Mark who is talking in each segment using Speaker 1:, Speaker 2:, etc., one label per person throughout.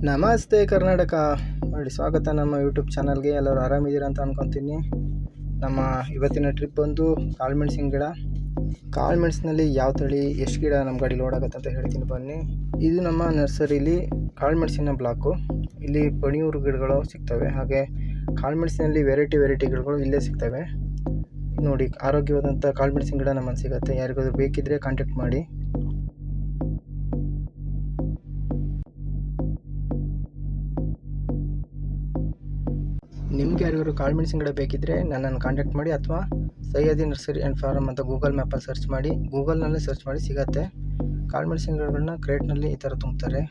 Speaker 1: ನಮಸ್ತೆ ಕರ್ನಾಟಕ. ನೋಡಿ, ಸ್ವಾಗತ ನಮ್ಮ ಯೂಟ್ಯೂಬ್ ಚಾನಲ್ಗೆ. ಎಲ್ಲರೂ ಆರಾಮಿದ್ದೀರ ಅಂತ ಅಂದ್ಕೊತೀನಿ. ನಮ್ಮ ಇವತ್ತಿನ ಟ್ರಿಪ್ ಬಂದು ಕಾಳುಮೆಣಸಿನ ಗಿಡ. ಕಾಳುಮೆಣಸಿನಲ್ಲಿ ಯಾವ ತಳಿ, ಎಷ್ಟು ಗಿಡ ನಮ್ಮ ಗಾಡಿ ಲೋಡ್ ಆಗುತ್ತೆ ಅಂತ ಹೇಳ್ತೀನಿ ಬನ್ನಿ. ಇದು ನಮ್ಮ ನರ್ಸರಿಲಿ ಕಾಳುಮೆಣಸಿನ ಬ್ಲಾಕು. ಇಲ್ಲಿ ಪಣಿಯೂರು ಗಿಡಗಳು ಸಿಗ್ತವೆ, ಹಾಗೆ ಕಾಳುಮೆಣಸಿನಲ್ಲಿ ವೆರೈಟಿ ಗಿಡಗಳು ಇಲ್ಲೇ ಸಿಗ್ತವೆ. ನೋಡಿ, ಆರೋಗ್ಯವಾದಂಥ ಕಾಳುಮೆಣಸಿನ ಗಿಡ ನಮ್ಮಲ್ಲಿ ಸಿಗುತ್ತೆ. ಯಾರಿಗಾದ್ರೂ ಬೇಕಿದ್ದರೆ ಕಾಂಟ್ಯಾಕ್ಟ್ ಮಾಡಿ. ನಿಮ್ಗೆ ಯಾರಿಗಾದ್ರು ಕಾಳುಮೆಣಸಿನ ಗಿಡ ಬೇಕಿದ್ದರೆ ನನ್ನನ್ನು ಕಾಂಟ್ಯಾಕ್ಟ್ ಮಾಡಿ, ಅಥವಾ ಸಹ್ಯಾದ್ರಿ ನರ್ಸರಿ ಆ್ಯಂಡ್ ಫಾರ್ಮ್ ಅಂತ ಗೂಗಲ್ ಮ್ಯಾಪಲ್ಲಿ ಸರ್ಚ್ ಮಾಡಿ, ಗೂಗಲ್ನಲ್ಲೇ ಸರ್ಚ್ ಮಾಡಿ ಸಿಗುತ್ತೆ. ಕಾಳುಮೆಣಸಿನ ಗಿಡಗಳನ್ನ ಕ್ರೇಟ್ನಲ್ಲಿ ಈ ಥರ ತುಂಬ್ತಾರೆ.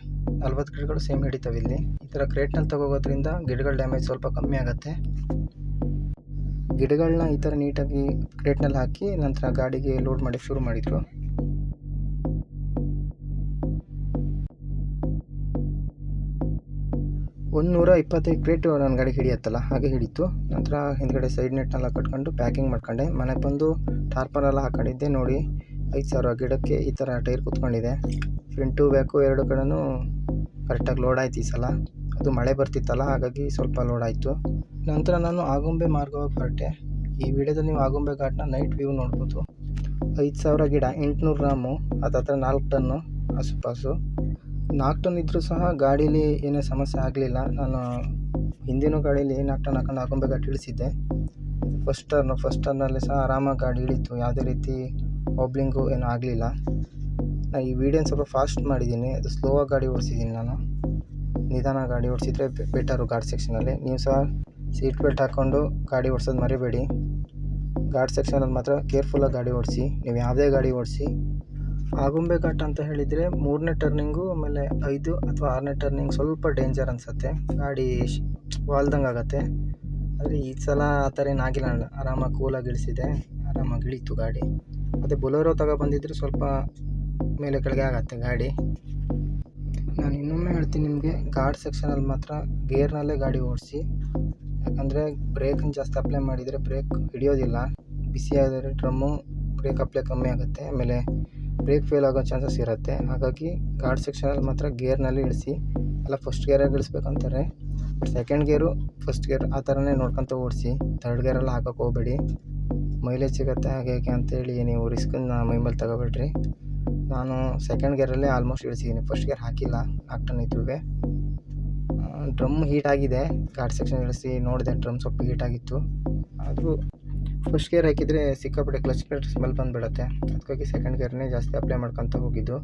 Speaker 1: 40 ಗಿಡಗಳು ಸೇಮ್ ಹಿಡಿತವೆ ಇಲ್ಲಿ. ಈ ಥರ ಕ್ರೇಟ್ನಲ್ಲಿ ತಗೋಗೋದ್ರಿಂದ ಗಿಡಗಳ ಡ್ಯಾಮೇಜ್ ಸ್ವಲ್ಪ ಕಮ್ಮಿ ಆಗುತ್ತೆ. ಗಿಡಗಳನ್ನ ಈ ಥರ ನೀಟಾಗಿ ಕ್ರೇಟ್ನಲ್ಲಿ ಹಾಕಿ ನಂತರ ಗಾಡಿಗೆ ಲೋಡ್ ಮಾಡಿ ಶುರು ಮಾಡಿದರು. 125 ಕ್ರೇಟು ನನ್ನ ಗಾಡಿಗೆ ಹಿಡಿಯುತ್ತಲ್ಲ, ಹಾಗೆ ಹಿಡಿತು. ನಂತರ ಹಿಂದ್ಗಡೆ ಸೈಡ್ ನೆಟ್ನೆಲ್ಲ ಕಟ್ಕೊಂಡು ಪ್ಯಾಕಿಂಗ್ ಮಾಡ್ಕೊಂಡೆ. ಮನೆಗೆ ಬಂದು ಟಾರ್ಪನೆಲ್ಲ ಹಾಕೊಂಡಿದ್ದೆ. ನೋಡಿ, 5,000 ಗಿಡಕ್ಕೆ ಈ ಥರ ಟೈರ್ ಕೂತ್ಕೊಂಡಿದೆ. ಫ್ರಂಟು ಬ್ಯಾಕು ಎರಡು ಕಡೆನೂ ಕರೆಕ್ಟಾಗಿ ಲೋಡ್ ಆಯ್ತು ಈ ಸಲ. ಅದು ಮಳೆ ಬರ್ತಿತ್ತಲ್ಲ, ಹಾಗಾಗಿ ಸ್ವಲ್ಪ ಲೋಡ್ ಆಯಿತು. ನಂತರ ನಾನು ಆಗುಂಬೆ ಮಾರ್ಗವಾಗಿ ಹೊರಟೆ. ಈ ವಿಡಿಯೋದಲ್ಲಿ ನೀವು ಆಗುಂಬೆ ಘಾಟ್ನ ನೈಟ್ ವ್ಯೂ ನೋಡ್ಬೋದು. 5,000 ಗಿಡ, 800 ಗ್ರಾಮು, ಹತ್ರ 4 ಟನ್ನು ಆಸುಪಾಸು. 4 ಟನ್ ಇದ್ದರೂ ಸಹ ಗಾಡೀಲಿ ಏನೇ ಸಮಸ್ಯೆ ಆಗಲಿಲ್ಲ. ನಾನು ಹಿಂದಿನ ಗಾಡೀಲಿ 4 ಟನ್ ಹಾಕೊಂಡು ಆಗುಂಬೆ ಘಾಟ್ ಇಳಿಸಿದ್ದೆ. ಫಸ್ಟ್ ಟರ್ನಲ್ಲಿ ಸಹ ಆರಾಮಾಗಿ ಗಾಡಿ ಇಳೀತು. ಯಾವುದೇ ರೀತಿ ವಾಬ್ಲಿಂಗು ಏನೂ ಆಗಲಿಲ್ಲ. ನಾನು ಈ ವಿಡಿಯೋನ ಸ್ವಲ್ಪ ಫಾಸ್ಟ್ ಮಾಡಿದ್ದೀನಿ, ಅದು ಸ್ಲೋವಾಗಿ ಗಾಡಿ ಓಡಿಸಿದ್ದೀನಿ. ನಾನು ನಿಧಾನ ಗಾಡಿ ಓಡಿಸಿದ್ರೆ ಬೆಟರು ಘಾಟ್ ಸೆಕ್ಷನಲ್ಲಿ. ನೀವು ಸಹ ಸೀಟ್ ಬೆಲ್ಟ್ ಹಾಕ್ಕೊಂಡು ಗಾಡಿ ಓಡಿಸೋದು ಮರಿಬೇಡಿ. ಘಾಟ್ ಸೆಕ್ಷನಲ್ಲಿ ಮಾತ್ರ ಕೇರ್ಫುಲ್ಲಾಗಿ ಗಾಡಿ ಓಡಿಸಿ. ನೀವು ಯಾವುದೇ ಗಾಡಿ ಓಡಿಸಿ. ಆಗುಂಬೆ ಘಾಟ್ ಅಂತ ಹೇಳಿದರೆ 3ನೇ ಟರ್ನಿಂಗು, ಆಮೇಲೆ 5 ಅಥವಾ 6ನೇ ಟರ್ನಿಂಗ್ ಸ್ವಲ್ಪ ಡೇಂಜರ್ ಅನಿಸುತ್ತೆ. ಗಾಡಿ ವಾಲ್ದಂಗೆ ಆಗುತ್ತೆ. ಆದರೆ ಈ ಸಲ ಆ ಥರ ಏನಾಗಿಲ್ಲ. ಆರಾಮಾಗಿ ಕೂಲಾಗಿ ಇಳಿಸಿದೆ, ಆರಾಮಾಗಿ ಇಳೀತು ಗಾಡಿ. ಅದೇ ಬೊಲೋರೋ ಬಂದಿದ್ದರೆ ಸ್ವಲ್ಪ ಮೇಲೆ ಕೆಳಗೆ ಆಗುತ್ತೆ ಗಾಡಿ. ನಾನು ಇನ್ನೊಮ್ಮೆ ಹೇಳ್ತೀನಿ ನಿಮಗೆ, ಘಾಟ್ ಸೆಕ್ಷನಲ್ಲಿ ಮಾತ್ರ ಗೇರ್ನಲ್ಲೇ ಗಾಡಿ ಓಡಿಸಿ. ಯಾಕಂದರೆ ಬ್ರೇಕನ್ನು ಜಾಸ್ತಿ ಅಪ್ಲೈ ಮಾಡಿದರೆ ಬ್ರೇಕ್ ಹಿಡಿಯೋದಿಲ್ಲ. ಬಿಸಿ ಆದರೆ ಡ್ರಮ್ಮು ಬ್ರೇಕ್ ಅಪ್ಲೈ ಕಮ್ಮಿ ಆಗುತ್ತೆ, ಆಮೇಲೆ ಬ್ರೇಕ್ ಫೇಲ್ ಆಗೋ ಚಾನ್ಸಸ್ ಇರುತ್ತೆ. ಹಾಗಾಗಿ ಘಾಟ್ ಸೆಕ್ಷನಲ್ಲಿ ಮಾತ್ರ ಗೇರ್ನಲ್ಲಿ ಇಳಿಸಿ. ಎಲ್ಲ ಫಸ್ಟ್ ಗೇರಾಗಿ ಇಳಿಸ್ಬೇಕಂತಾರೆ. ಸೆಕೆಂಡ್ ಗೇರು, ಫಸ್ಟ್ ಗೇರ್ ಆ ಥರನೇ ನೋಡ್ಕೊತ ಓಡಿಸಿ. ಥರ್ಡ್ ಗೇರೆಲ್ಲ ಹಾಕೋಕ್ಕೆ ಹೋಗಬೇಡಿ, ಮೈಲೇಜ್ ಸಿಗುತ್ತೆ ಹಾಗೆ ಅಂತೇಳಿ ನೀವು ರಿಸ್ಕನ್ನು ಮೈಮೇಲೆ ತಗೋಬೇಡ್ರಿ. ನಾನು ಸೆಕೆಂಡ್ ಗೇರಲ್ಲೇ ಆಲ್ಮೋಸ್ಟ್ ಇಳಿಸಿದ್ದೀನಿ, ಫಸ್ಟ್ ಗೇರ್ ಹಾಕಿಲ್ಲ. 4 ಟನ್ ಇದ್ರೂ ಡ್ರಮ್ ಹೀಟ್ ಆಗಿದೆ. ಘಾಟ್ ಸೆಕ್ಷನ್ ಇಳಿಸಿ ನೋಡಿದೆ, ಡ್ರಮ್ ಸ್ವಲ್ಪ ಹೀಟ್ ಆಗಿತ್ತು. ಆದರೂ ಫಸ್ಟ್ ಗೇರ್ ಹಾಕಿದರೆ ಸಿಕ್ಕಾಪಟ್ಟೆ ಕ್ಲಚ್ ಪ್ಲೇಟ್ ಸ್ಮೆಲ್ ಬಂದುಬಿಡುತ್ತೆ. ಅದಕ್ಕಾಗಿ ಸೆಕೆಂಡ್ ಗೇರ್ನೇ ಜಾಸ್ತಿ ಅಪ್ಲೈ ಮಾಡ್ಕೊತ ಹೋಗಿದ್ದು.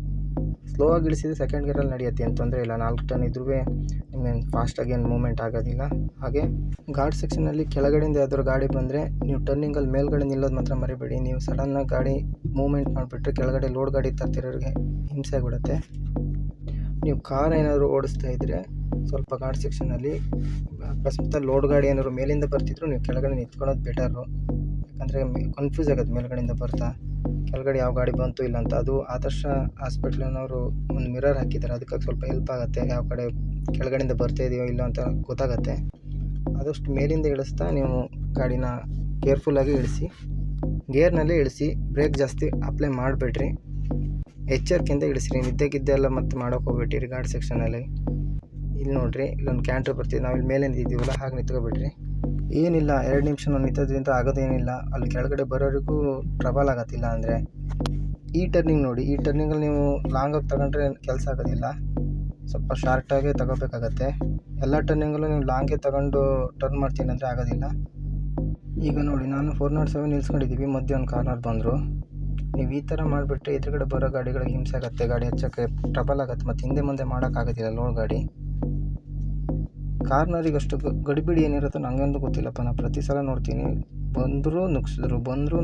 Speaker 1: ಸ್ಲೋ ಆಗಿ ಇಳಿಸಿದ್ರೆ ಸೆಕೆಂಡ್ ಗೇರಲ್ಲಿ ನಡೆಯುತ್ತೆ, ಏನು ತೊಂದರೆ ಇಲ್ಲ. 4 ಟನ್ ಇದ್ರೂ ನಿಮ್ಗೇನು ಫಾಸ್ಟಾಗಿ ಏನು ಮೂವ್ಮೆಂಟ್ ಆಗೋದಿಲ್ಲ. ಹಾಗೆ ಘಾಟ್ ಸೆಕ್ಷನಲ್ಲಿ ಕೆಳಗಡೆಯಿಂದ ಯಾವ್ದಾದ್ರು ಗಾಡಿ ಬಂದರೆ ನೀವು ಟರ್ನಿಂಗಲ್ಲಿ ಮೇಲ್ಗಡೆ ನಿಲ್ಲೋದು ಮಾತ್ರ ಮರಿಬೇಡಿ. ನೀವು ಸಡನ್ನಾಗಿ ಗಾಡಿ ಮೂವ್ಮೆಂಟ್ ಮಾಡಿಬಿಟ್ರೆ ಕೆಳಗಡೆ ಲೋಡ್ ಗಾಡಿ ತರ್ತಿರೋರಿಗೆ ಹಿಂಸೆ ಆಗಿಬಿಡುತ್ತೆ. ನೀವು ಕಾರ್ ಏನಾದರೂ ಓಡಿಸ್ತಾ ಇದ್ದರೆ ಸ್ವಲ್ಪ ಘಾಟ್ ಸೆಕ್ಷನಲ್ಲಿ ಅಕಸ್ಮಾತ್ ಲೋಡ್ ಗಾಡಿ ಏನಾದ್ರು ಮೇಲಿಂದ ಬರ್ತಿದ್ರು ನೀವು ಕೆಳಗಡೆ ನಿಂತ್ಕೊಳ್ಳೋದು ಬೆಟರು. ಯಾಕಂದರೆ ಕನ್ಫ್ಯೂಸ್ ಆಗುತ್ತೆ ಮೇಲ್ಗಡೆಯಿಂದ ಬರ್ತಾ ಕೆಳಗಡೆ ಯಾವ ಗಾಡಿ ಬಂತು ಇಲ್ಲ ಅಂತ. ಅದು ಆದರ್ಶ ಹಾಸ್ಪಿಟ್ಲಿನವರು ಒಂದು ಮಿರರ್ ಹಾಕಿದ್ದಾರೆ, ಅದಕ್ಕಾಗಿ ಸ್ವಲ್ಪ ಹೆಲ್ಪ್ ಆಗುತ್ತೆ. ಯಾವ ಕಡೆ ಕೆಳಗಡೆಯಿಂದ ಬರ್ತಾ ಇದೆಯೋ ಇಲ್ಲ ಅಂತ ಗೊತ್ತಾಗುತ್ತೆ. ಆದಷ್ಟು ಮೇಲಿಂದ ಇಳಿಸ್ತಾ ನೀವು ಗಾಡಿನ ಕೇರ್ಫುಲ್ಲಾಗಿ ಇಳಿಸಿ. ಗೇರ್ನಲ್ಲೇ ಇಳಿಸಿ, ಬ್ರೇಕ್ ಜಾಸ್ತಿ ಅಪ್ಲೈ ಮಾಡಬೇಡ್ರಿ. ಎಚ್ಚರಿಕೆಯಿಂದ ಇಳಿಸ್ರಿ. ನಿದ್ದೆಗಿದ್ದೆಲ್ಲ ಮತ್ತೆ ಮಾಡೋಕೆ ಹೋಗ್ಬಿಟ್ಟಿರಿ ಘಾಟ್ ಸೆಕ್ಷನಲ್ಲಿ. ಇಲ್ಲಿ ನೋಡಿರಿ, ಇಲ್ಲೊಂದು ಕ್ಯಾಂಟ್ರ್ ಬರ್ತಿದೆ. ನಾವು ಇಲ್ಲಿ ಮೇಲೆ ನಿಂತಿದ್ದೀವಲ್ಲ, ಹಾಗೆ ನಿಂತ್ಕೊಬಿಡ್ರಿ. ಏನಿಲ್ಲ, 2 ನಿಮಿಷ ನಾವು ನಿಂತೋದ್ರಿಂದ ಆಗೋದೇನಿಲ್ಲ. ಅಲ್ಲಿ ಕೆಳಗಡೆ ಬರೋರಿಗೂ ಟ್ರಬಲ್ ಆಗೋದಿಲ್ಲ. ಅಂದರೆ ಈ ಟರ್ನಿಂಗ್ ನೋಡಿ, ಈ ಟರ್ನಿಂಗಲ್ಲಿ ನೀವು ಲಾಂಗಾಗಿ ತಗೊಂಡ್ರೆ ಕೆಲಸ ಆಗೋದಿಲ್ಲ. ಸ್ವಲ್ಪ ಶಾರ್ಟಾಗೇ ತಗೋಬೇಕಾಗತ್ತೆ. ಎಲ್ಲ ಟರ್ನಿಂಗಲ್ಲೂ ನೀವು ಲಾಂಗೇ ತಗೊಂಡು ಟರ್ನ್ ಮಾಡ್ತೀನಿ ಅಂದರೆ ಆಗೋದಿಲ್ಲ. ಈಗ ನೋಡಿ, ನಾನು 407 ನಿಲ್ಸ್ಕೊಂಡಿದ್ದೀವಿ, ಮಧ್ಯೆ ಒಂದು ಕಾರ್ನರ್ ಬಂದರು. ನೀವು ಈ ಥರ ಮಾಡಿಬಿಟ್ರೆ ಎದುರುಗಡೆ ಬರೋ ಗಾಡಿಗಳಿಗೆ ಹಿಂಸೆ ಆಗುತ್ತೆ, ಗಾಡಿ ಹಚ್ಚೋಕ್ಕೆ ಟ್ರಬಲ್ ಆಗುತ್ತೆ, ಮತ್ತು ಹಿಂದೆ ಮುಂದೆ ಮಾಡೋಕ್ಕಾಗೋದಿಲ್ಲ ಲೋಡ್ ಗಾಡಿ. ಕಾರ್ನರಿಗೆ ಅಷ್ಟು ಗಡಿಬಿಡಿ ಏನಿರುತ್ತೋ ನನಗಂತೂ ಗೊತ್ತಿಲ್ಲಪ್ಪ. ನಾನು ಪ್ರತಿ ಸಲ ನೋಡ್ತೀನಿ, ಬಂದರೂ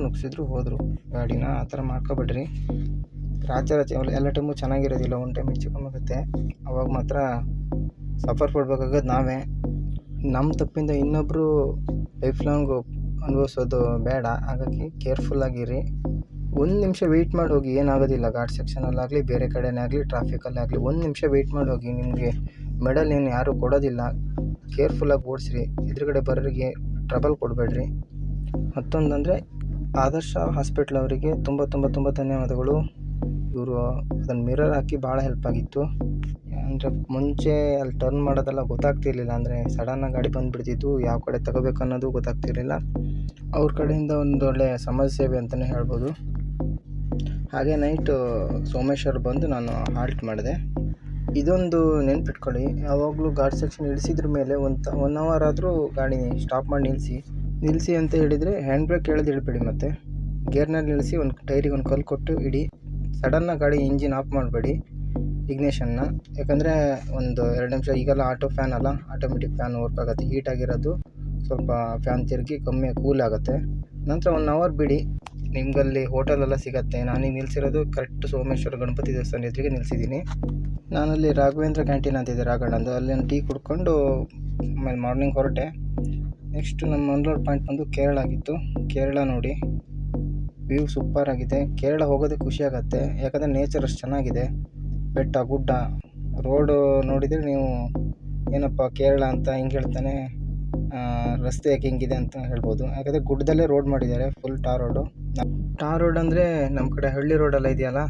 Speaker 1: ನುಗ್ಸಿದ್ರು ಹೋದರು ಗಾಡಿನ. ಆ ಥರ ಮಾಡ್ಕೊಬೇಡ್ರಿ. ರಾತ್ರಿ ಎಲ್ಲ ಟೈಮು ಚೆನ್ನಾಗಿರೋದಿಲ್ಲ, ಒಂದು ಟೈಮ್ ಹೆಚ್ಚು ಕಮ್ಮಿ ಆಗುತ್ತೆ. ಅವಾಗ ಮಾತ್ರ ಸಫರ್ ಪಡ್ಬೇಕಾಗೋದು ನಾವೇ. ನಮ್ಮ ತಪ್ಪಿಂದ ಇನ್ನೊಬ್ಬರು ಲೈಫ್ ಲಾಂಗು ಅನುಭವಿಸೋದು ಬೇಡ. ಹಾಗಾಗಿ ಕೇರ್ಫುಲ್ಲಾಗಿರಿ. 1 ನಿಮಿಷ ವೆಯ್ಟ್ ಮಾಡಿ ಹೋಗಿ, ಏನಾಗೋದಿಲ್ಲ. ಘಾಟ್ ಸೆಕ್ಷನಲ್ಲಾಗಲಿ ಬೇರೆ ಕಡೆನೇ ಆಗಲಿ ಟ್ರಾಫಿಕಲ್ಲೇ ಆಗಲಿ 1 ನಿಮಿಷ ವೆಯ್ಟ್ ಮಾಡಿ ಹೋಗಿ. ನಿಮಗೆ ಮೆಡಲ್ ಏನು ಯಾರೂ ಕೊಡೋದಿಲ್ಲ. ಕೇರ್ಫುಲ್ಲಾಗಿ ಓಡಿಸ್ರಿ, ಎದುರುಗಡೆ ಬರೋರಿಗೆ ಟ್ರಬಲ್ ಕೊಡಬೇಡ್ರಿ. ಮತ್ತೊಂದಂದರೆ ಆದರ್ಶ ಹಾಸ್ಪಿಟ್ಲ್ ಅವರಿಗೆ ತುಂಬ ಧನ್ಯವಾದಗಳು. ಇವರು ಅದನ್ನು ಮಿರರ್ ಹಾಕಿ ಭಾಳ ಹೆಲ್ಪ್ ಆಗಿತ್ತು. ಅಂದರೆ ಮುಂಚೆ ಅಲ್ಲಿ ಟರ್ನ್ ಮಾಡೋದೆಲ್ಲ ಗೊತ್ತಾಗ್ತಿರ್ಲಿಲ್ಲ. ಅಂದರೆ ಸಡನ್ನಾಗಿ ಗಾಡಿ ಬಂದುಬಿಡ್ತಿತ್ತು, ಯಾವ ಕಡೆ ತಗೋಬೇಕು ಅನ್ನೋದು ಗೊತ್ತಾಗ್ತಿರಲಿಲ್ಲ. ಅವ್ರ ಕಡೆಯಿಂದ ಒಂದು ಒಳ್ಳೆಯ ಸಮಾಜ ಸೇವೆ ಅಂತಲೇ ಹೇಳ್ಬೋದು. ಹಾಗೆ ನೈಟು ಸೋಮೇಶ್ವರ ಬಂದು ನಾನು ಹಾಲ್ಟ್ ಮಾಡಿದೆ. ಇದೊಂದು ನೆನ್ಪಿಟ್ಕೊಳ್ಳಿ, ಯಾವಾಗಲೂ ಗಾಡಿ ಸೆಕ್ಷನ್ ಇಳಿಸಿದ್ರ ಮೇಲೆ 1 ಅವರ್ ಆದರೂ ಗಾಡಿ ಸ್ಟಾಪ್ ಮಾಡಿ ನಿಲ್ಲಿಸಿ ಅಂತ ಹೇಳಿದರೆ ಹ್ಯಾಂಡ್ ಬ್ರೇಕ್ ಎಳೆದು ಇಡಬೇಡಿ. ಮತ್ತು ಗೇರ್ನಲ್ಲಿ ನಿಲ್ಲಿಸಿ ಒಂದು ಟೈರಿಗೆ ಒಂದು ಕಲ್ಲು ಕೊಟ್ಟು ಇಡಿ. ಸಡನ್ನಾಗಿ ಗಾಡಿ ಇಂಜಿನ್ ಆಫ್ ಮಾಡಬೇಡಿ, ಇಗ್ನೇಷನ್ನ. ಯಾಕಂದರೆ ಒಂದು 2 ನಿಮಿಷ, ಈಗೆಲ್ಲ ಆಟೋ ಫ್ಯಾನ್ ಅಲ್ಲ, ಆಟೋಮೆಟಿಕ್ ಫ್ಯಾನ್ ವರ್ಕ್ ಆಗುತ್ತೆ. ಹೀಟ್ ಆಗಿರೋದು ಸ್ವಲ್ಪ ಫ್ಯಾನ್ ತಿರುಗಿ ಕಮ್ಮಿ ಕೂಲ್ ಆಗುತ್ತೆ. ನಂತರ 1 ಅವರ್ ಬಿಡಿ. ನಿಮಗಲ್ಲಿ ಹೋಟೆಲೆಲ್ಲ ಸಿಗುತ್ತೆ. ನಾನೀಗ ನಿಲ್ಲಿಸಿರೋದು ಕರೆಕ್ಟ್ ಸೋಮೇಶ್ವರ ಗಣಪತಿ ದೇವಸ್ಥಾನ ಎದುರಿಗೆ ನಿಲ್ಲಿಸಿದ್ದೀನಿ. ನಾನಲ್ಲಿ ರಾಘವೇಂದ್ರ ಕ್ಯಾಂಟೀನ್ ಅಂತಿದೆ ರಾಘಣ್ಣಂದು, ಅಲ್ಲಿ ಒಂದು ಟೀ ಕುಡ್ಕೊಂಡು ಆಮೇಲೆ ಮಾರ್ನಿಂಗ್ ಹೊರಟೆ. ನೆಕ್ಸ್ಟ್ ನಮ್ಮ ಅನ್ಲೋಡ್ ಪಾಯಿಂಟ್ ಬಂದು ಕೇರಳ ಆಗಿತ್ತು. ಕೇರಳ ನೋಡಿ, ವ್ಯೂ ಸೂಪರ್ ಆಗಿದೆ. ಕೇರಳ ಹೋಗೋದೇ ಖುಷಿ ಆಗುತ್ತೆ, ಯಾಕಂದರೆ ನೇಚರ್ ಅಷ್ಟು ಚೆನ್ನಾಗಿದೆ. ಬೆಟ್ಟ ಗುಡ್ಡ, ರೋಡು ನೋಡಿದರೆ ನೀವು ಏನಪ್ಪ ಕೇರಳ ಅಂತ ಹಿಂಗೆ ಹೇಳ್ತಾನೆ, ರಸ್ತೆ ಯಾಕೆ ಹಿಂಗಿದೆ ಅಂತ ಹೇಳ್ಬೋದು. ಯಾಕಂದರೆ ಗುಡ್ಡದಲ್ಲೇ ರೋಡ್ ಮಾಡಿದ್ದಾರೆ, ಫುಲ್ ಟಾರ್ ರೋಡ್ ಅಂದರೆ ನಮ್ಮ ಕಡೆ ಹಳ್ಳಿ ರೋಡೆಲ್ಲ ಇದೆಯಲ್ಲ,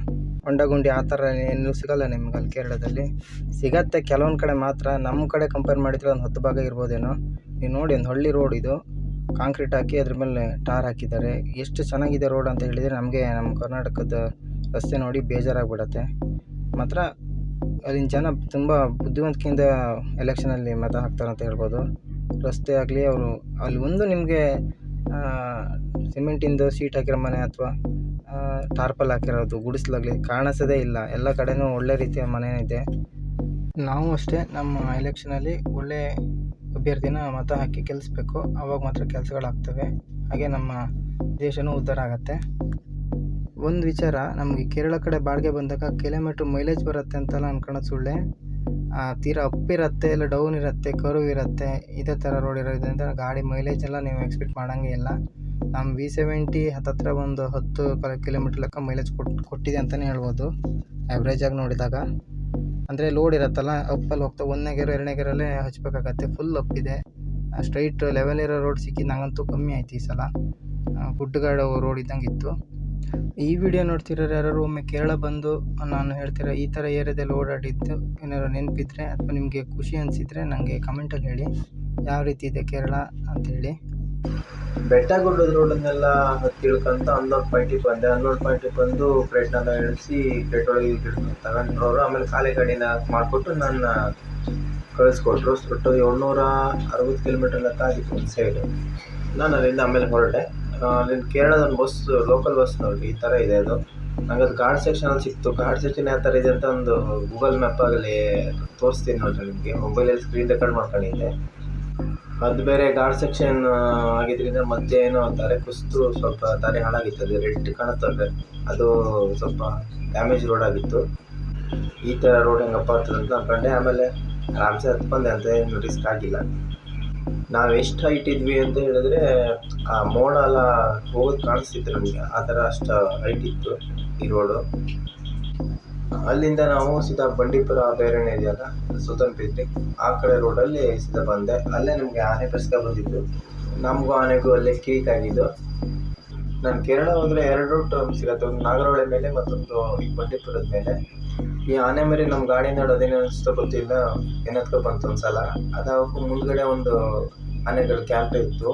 Speaker 1: ಹೊಂಡ ಗುಂಡಿ ಆ ಥರ ಎಲ್ಲೂ ಸಿಗೋಲ್ಲ ನಿಮ್ಗೆ ಅಲ್ಲಿ ಕೇರಳದಲ್ಲಿ. ಸಿಗತ್ತೆ ಕೆಲವೊಂದು ಕಡೆ ಮಾತ್ರ. ನಮ್ಮ ಕಡೆ ಕಂಪೇರ್ ಮಾಡಿದರೆ ಒಂದು 10 ಭಾಗ ಇರ್ಬೋದೇನೋ. ನೀವು ನೋಡಿ, ಒಂದು ಹಳ್ಳಿ ರೋಡ್ ಇದು, ಕಾಂಕ್ರೀಟ್ ಹಾಕಿ ಅದ್ರ ಮೇಲೆ ಟಾರ್ ಹಾಕಿದ್ದಾರೆ. ಎಷ್ಟು ಚೆನ್ನಾಗಿದೆ ರೋಡ್ ಅಂತ ಹೇಳಿದರೆ ನಮಗೆ ನಮ್ಮ ಕರ್ನಾಟಕದ ರಸ್ತೆ ನೋಡಿ ಬೇಜಾರಾಗ್ಬಿಡತ್ತೆ. ಮಾತ್ರ ಅಲ್ಲಿನ ಜನ ತುಂಬ ಬುದ್ಧಿವಂತಿಕೆಯಿಂದ ಎಲೆಕ್ಷನಲ್ಲಿ ಮತ ಹಾಕ್ತಾರೆ ಅಂತ ಹೇಳ್ಬೋದು. ರಸ್ತೆ ಆಗಲಿ, ಅವರು ಅಲ್ಲಿ ಒಂದು ನಿಮಗೆ ಸಿಮೆಂಟಿಂದು ಸೀಟ್ ಹಾಕಿರೋ ಮನೆ ಅಥವಾ ಟಾರ್ಪಲ್ ಹಾಕಿರೋದು ಗುಡಿಸ್ಲಾಗಲಿ ಕಾಣಿಸೋದೇ ಇಲ್ಲ. ಎಲ್ಲ ಕಡೆನೂ ಒಳ್ಳೆ ರೀತಿಯ ಮನೆ ಇದೆ. ನಾವು ಅಷ್ಟೇ ನಮ್ಮ ಎಲೆಕ್ಷನಲ್ಲಿ ಒಳ್ಳೆ ಅಭ್ಯರ್ಥಿನ ಮತ ಹಾಕಿ ಗೆಲ್ಲಿಸ್ಬೇಕು, ಆವಾಗ ಮಾತ್ರ ಕೆಲಸಗಳಾಗ್ತವೆ. ಹಾಗೆ ನಮ್ಮ ದೇಶನೂ ಉದ್ಧಾರ ಆಗುತ್ತೆ. ಒಂದು ವಿಚಾರ, ನಮಗೆ ಕೇರಳ ಕಡೆ ಬಾಡಿಗೆ ಬಂದಾಗ ಕಿಲೋಮೀಟ್ರ್ ಮೈಲೇಜ್ ಬರುತ್ತೆ ಅಂತೆಲ್ಲ ಅನ್ಕೊಳ್ಳೋದು ಸುಳ್ಳೆ. ತೀರಾ ಅಪ್ ಇರುತ್ತೆ, ಇಲ್ಲ ಡೌನ್ ಇರುತ್ತೆ, ಕರ್ವ್ ಇರುತ್ತೆ, ಇದೇ ಥರ ರೋಡ್ ಇರೋದ್ರಿಂದ ಗಾಡಿ ಮೈಲೇಜ್ ಎಲ್ಲ ನೀವು ಎಕ್ಸ್ಪೆಕ್ಟ್ ಮಾಡೋಂಗೆ ಇಲ್ಲ. ನಮ್ಮ V70 ಹತ್ತತ್ರ ಒಂದು 10 ಕಿಲೋಮೀಟ್ರ್ ಲೆಕ್ಕ ಮೈಲೇಜ್ ಕೊಟ್ಟಿದೆ ಅಂತಲೇ ಹೇಳ್ಬೋದು, ಆ್ಯಾವ್ರೇಜಾಗಿ ನೋಡಿದಾಗ. ಅಂದರೆ ಲೋಡ್ ಇರುತ್ತಲ್ಲ, ಅಪ್ಪಲ್ಲಿ ಹೋಗ್ತಾ 1ನೇ ಗೇರು 2ನೇ ಗೇರಲ್ಲೇ ಹಚ್ಚಬೇಕಾಗತ್ತೆ. ಫುಲ್ ಅಪ್ಪಿದೆ. ಸ್ಟ್ರೈಟ್ ಲೆವೆಲ್ ಇರೋ ರೋಡ್ ಸಿಕ್ಕಿ ನಂಗಂತೂ ಕಮ್ಮಿ ಆಯ್ತು ಈ ಸಲ. ಗುಡ್ಡಗಾಡು ರೋಡ್ ಇದ್ದಂಗೆ ಇತ್ತು. ಈ ವಿಡಿಯೋ ನೋಡ್ತಿರೋರು ಯಾರು ಒಮ್ಮೆ ಕೇರಳ ಬಂದು ನಾನು ಹೇಳ್ತಿರೋ ಈ ಥರ ಏರಿಯಾದಲ್ಲಿ ಓಡಾಡಿದ್ದು ಏನಾದ್ರು ನೆನಪಿದ್ರೆ ಅಥವಾ ನಿಮಗೆ ಖುಷಿ ಅನಿಸಿದರೆ ನನಗೆ ಕಮೆಂಟಲ್ಲಿ ಹೇಳಿ, ಯಾವ ರೀತಿ ಇದೆ ಕೇರಳ ಅಂಥೇಳಿ.
Speaker 2: ಬೆಟ್ಟ ಗುಡ್ಡದ ರೋಡನ್ನೆಲ್ಲ ಹತ್ತಿ ಇಳ್ಕೊಂತ ಅನ್ಲೋಡ್ ಪಾಯಿಂಟಿಗೆ ಬಂದೆ. ಅನ್ಲೋಡ್ ಪಾಯಿಂಟಿಗೆ ಬಂದು ಪ್ಲೇಟ್ನೆಲ್ಲ ಇಳಿಸಿ ಪ್ಲೇಟ್ ಒಳಗೆ ತಗೊಂಡ್ರವ್ರು. ಆಮೇಲೆ ಖಾಲಿ ಗಾಡಿನ ಮಾಡಿಕೊಟ್ಟು ನನ್ನ ಕಳಿಸ್ಕೊಟ್ರು. ಒಟ್ಟು 760 ಕಿಲೋಮೀಟರ್ ಲೆಕ್ಕ ಆಗಿತ್ತು ಒಂದು ಸೈಡು. ನಾನು ಅಲ್ಲಿಂದ ಆಮೇಲೆ ಹೊರಟೆ. ಅಲ್ಲಿಂದ ಕೇರಳದ ಒಂದು ಬಸ್, ಲೋಕಲ್ ಬಸ್ ನೋಡಿ ಈ ಥರ ಇದೆ ಅದು. ನಂಗೆ ಅದು ಘಾಟ್ ಸೆಕ್ಷನಲ್ಲಿ ಸಿಕ್ತು. ಘಾಟ್ ಸೆಕ್ಷನ್ ಯಾವ ಥರ ಇದೆ ಅಂತ ಒಂದು ಗೂಗಲ್ ಮ್ಯಾಪಾಗಲ್ಲಿ ತೋರಿಸ್ತೀನಿ ನೋಡಿರಿ ನಿಮಗೆ. ಮೊಬೈಲಲ್ಲಿ ಸ್ಕ್ರೀನ್ ರೆಕಾರ್ಡ್ ಮಾಡ್ಕೊಂಡಿದ್ದೆ. ಅದು ಬೇರೆ ಘಾಟ್ ಸೆಕ್ಷನ್ ಆಗಿದ್ದರಿಂದ ಮಧ್ಯೆ ಏನೋ ದಾರಿ ಕುಸಿದು ಸ್ವಲ್ಪ ದಾರಿ ಹಾಳಾಗಿತ್ತು. ಅದು ರೆಡ್ ಕಾಣುತ್ತಲ್ಲ, ಅದು ಸ್ವಲ್ಪ ಡ್ಯಾಮೇಜ್ ರೋಡ್ ಆಗಿತ್ತು. ಈ ಥರ ರೋಡ್ ಹೆಂಗಪ್ಪ ಆಗ್ತದೆ ಅಂತ ಅಂದ್ಕೊಂಡೆ. ಆಮೇಲೆ ಆರಾಮ್ಸೆ ಹತ್ಕೊಂಡೆ, ಅಂತ ಏನು ರಿಸ್ಕ್ ಆಗಿಲ್ಲ. ನಾವು ಎಷ್ಟು ಹೈಟ್ ಇದ್ವಿ ಅಂತ ಹೇಳಿದ್ರೆ ಆ ಮೋಡ ಎಲ್ಲ ಹೋಗೋದು ಕಾಣಿಸ್ತಿತ್ತು ನಮಗೆ, ಆ ಥರ ಅಷ್ಟು ಹೈಟ್ ಇತ್ತು ಈ ರೋಡು. ಅಲ್ಲಿಂದ ನಾವು ಸೀದಾ ಬಂಡೀಪುರ ಬೇರೆನೇ ಇದೆಯಲ್ಲ, ಸುತ್ತನ್ಪಿದ್ರಿ, ಆ ಕಡೆ ರೋಡಲ್ಲಿ ಸೀದಾ ಬಂದೆ. ಅಲ್ಲೇ ನಮಗೆ ಆನೆ ಬಸ್ಕ ಬಂದಿದ್ದು, ನಮಗೂ ಆನೆಗೂ ಅಲ್ಲೇ ಕೀಕ್ ಆಗಿದ್ದು. ನಾನು ಕೇರಳ ಹೋದರೆ 2 ರೂಟ್ ಸಿಗುತ್ತೆ, ಒಂದು ನಾಗರಹೊಳೆ ಮೇಲೆ ಮತ್ತೊಂದು ಈ ಬಂಡೀಪುರದ ಮೇಲೆ. ಈ ಆನೆ ಮೇಲೆ ನಮ್ಮ ಗಾಡಿ ನೋಡೋದೇನು ಅನಿಸ್ತೋ ಗೊತ್ತಿಲ್ಲ, ಏನತ್ಕೊ ಬಂತು ಒಂದು ಸಲ. ಅದಾಗಕ್ಕೂ ಮುಂದ್ಗಡೆ ಒಂದು ಆನೆಗಳ ಕ್ಯಾಂಪ್ ಇತ್ತು.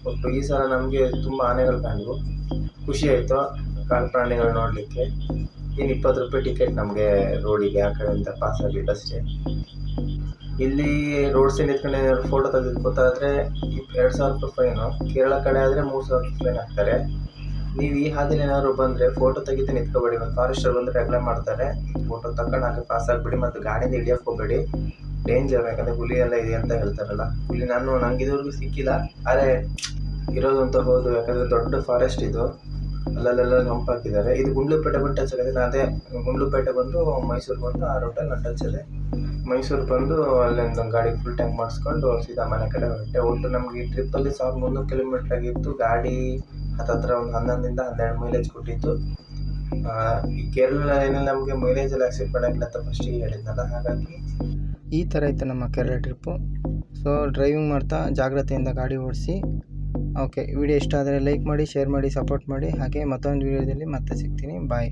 Speaker 2: ಒಟ್ಟು ಈ ಸಲ ನಮಗೆ ತುಂಬ ಆನೆಗಳು ಕಂಡ್ವು, ಖುಷಿ ಆಯಿತು ಕಾಡು ಪ್ರಾಣಿಗಳು ನೋಡಲಿಕ್ಕೆ. ಇನ್ನು 20 ರೂಪಾಯಿ ಟಿಕೆಟ್ ನಮಗೆ ರೋಡಿಗೆ, ಆ ಕಡೆಯಿಂದ ಪಾಸ್ ಆಗಲಿಲ್ಲ ಅಷ್ಟೇ. ಇಲ್ಲಿ ರೋಡ್ ಸೈಡ್ ನಿಂತ್ಕೊಂಡು ಏನಾದ್ರು ಫೋಟೋ ತೆಗೆದು ಗೊತ್ತಾದರೆ 2000 ರೂಪಾಯಿ ಫೈನು. ಕೇರಳ ಕಡೆ ಆದರೆ 3000 ರೂಪಾಯಿ ಫೈನ್ ಹಾಕ್ತಾರೆ. ನೀವು ಈ ಹಾದಿಲಿ ಏನಾದ್ರು ಬಂದರೆ ಫೋಟೋ ತೆಗಿತಾ ನಿಂತ್ಕೊಬೇಡಿ. ಮತ್ತು ಫಾರೆಸ್ಟರ್ ಬಂದರೆ ಅಗ್ಲ ಮಾಡ್ತಾರೆ. ಫೋಟೋ ತಗೊಂಡು ಹಾಗೆ ಪಾಸ್ ಆಗಿಬಿಡಿ. ಮತ್ತು ಗಾಡಿಯಿಂದ ಹಿಡಿಯೋಕ್ಕೆ ಹೋಗಬೇಡಿ, ಡೇಂಜರ್. ಯಾಕಂದರೆ ಹುಲಿ ಎಲ್ಲ ಇದೆ ಅಂತ ಹೇಳ್ತಾರಲ್ಲ, ಹುಲಿ ನಂಗೆ ಇದುವರೆಗೂ ಸಿಕ್ಕಿಲ್ಲ, ಆದರೆ ಇರೋದು ಅಂತ ಹೌದು. ಯಾಕಂದರೆ ದೊಡ್ಡ ಫಾರೆಸ್ಟ್ ಇದು, ಅಲ್ಲೆಲ್ಲ ಹಂಪ್ ಹಾಕಿದ್ದಾರೆ. ಇದು ಗುಂಡ್ಲುಪೇಟೆ ಬಂದು ಟಚ್ ಆಗಿದೆ. ನಾನು ಅದೇ ಗುಂಡ್ಲುಪೇಟೆ ಬಂದು ಮೈಸೂರು ಬಂದು ಆ ರೂಟಲ್ಲಿ ನಾನು ಟಚ್ ಇದೆ. ಮೈಸೂರು ಬಂದು ಅಲ್ಲಿಂದ ಗಾಡಿ ಫುಲ್ ಟ್ಯಾಂಕ್ ಮಾಡಿಸ್ಕೊಂಡು ಸೀದಾ ಮನೆ ಕಡೆ ಹೊರಟೆ. ಒಟ್ಟು ನಮಗೆ ಈ ಟ್ರಿಪ್ಪಲ್ಲಿ 1300 ಕಿಲೋಮೀಟ್ರ್ ಆಗಿತ್ತು. ಗಾಡಿ ಹತ್ತತ್ರ ಒಂದು 11ರಿಂದ 12 ಮೈಲೇಜ್ ಕೊಟ್ಟಿತ್ತು. ಈ ಕೇರಳ ಏನಲ್ಲಿ ನಮಗೆ ಮೈಲೇಜಲ್ಲಿ ಆಕ್ಸೆಪ್ಟ್ ಮಾಡೋಂಗಿಲ್ಲ ಅಂತ ಫಸ್ಟಿಗೆ ಹೇಳಿದ್ನಲ್ಲ, ಹಾಗಾಗಿ
Speaker 1: ಈ ಥರ ಇತ್ತು ನಮ್ಮ ಕೇರಳ ಟ್ರಿಪ್ಪು. ಸೊ ಡ್ರೈವಿಂಗ್ ಮಾಡ್ತಾ ಜಾಗ್ರತೆಯಿಂದ ಗಾಡಿ ಓಡಿಸಿ. ಓಕೆ, ವಿಡಿಯೋ ಇಷ್ಟ ಆದರೆ ಲೈಕ್ ಮಾಡಿ, ಶೇರ್ ಮಾಡಿ, ಸಪೋರ್ಟ್ ಮಾಡಿ. ಹಾಗೆ ಮತ್ತೊಂದು ವಿಡಿಯೋದಲ್ಲಿ ಮತ್ತೆ ಸಿಗ್ತೀನಿ. ಬಾಯ್.